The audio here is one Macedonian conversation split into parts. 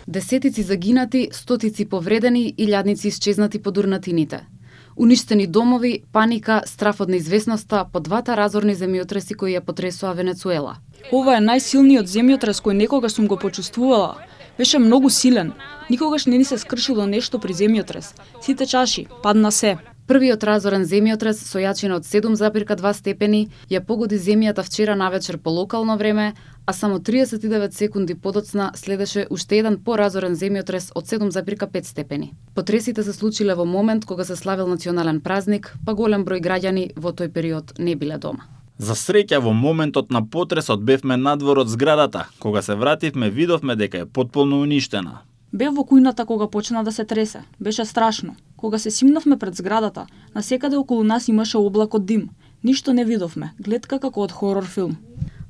Десетици загинати, стотици повредени, илјадници исчезнати под урнатините. Уништени домови, паника, страф од неизвестноста по двата разорни земјотреси кои ја потресоа Венецуела. Ова е најсилниот земјотрес кој некогаш сум го почувствувала. Беше многу силен. Никогаш не ни се скршило нешто при земјотрес. Сите чаши, падна се. Првиот разорен земјотрес со јачина од 7,2 степени ја погоди земјата вчера навечер по локално време, а само 39 секунди подоцна следеше уште еден поразорен земјотрес од 7,5 степени. Потресите се случиле во момент кога се славил национален празник, па голем број граѓани во тој период не биле дома. За среќа во моментот на потресот бевме надвор од зградата. Кога се вративме, видовме дека е потполно уништена. Бев во кујната кога почна да се тресе. Беше страшно. Кога се симнавме пред зградата, насекаде околу нас имаше облак од дим. Ништо не видовме, гледка како од хорор филм.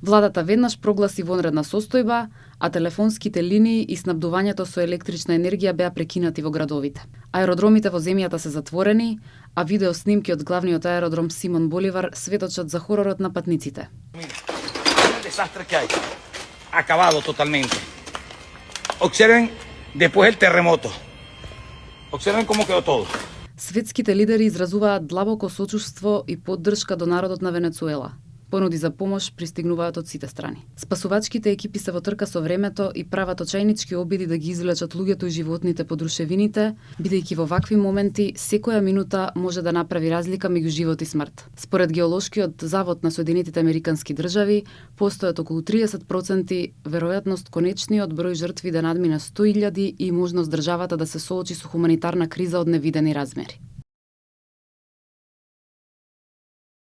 Владата веднаш прогласи вонредна состојба, а телефонските линии и снабдувањето со електрична енергија беа прекинати во градовите. Аеродромите во земјата се затворени, а видео снимки од главниот аеродром Симон Боливар светочат за хоророт на патниците. Acabado totalmente. Observen después el terremoto. Observen cómo quedó todo. Светските лидери изразуваат длабоко сочувство и поддршка до народот на Венецуела. Понуди за помош пристигнуваат од сите страни. Спасувачките екипи се во трка со времето и прават очајнички обиди да ги извлечат луѓето и животните под рушевините, бидејќи во вакви моменти секоја минута може да направи разлика меѓу живот и смрт. Според геолошкиот завод на Соединетите Американски држави, постојат околу 30% веројатност конечниот број жртви да надмине 100.000 и можност државата да се соочи со хуманитарна криза од невидени размери.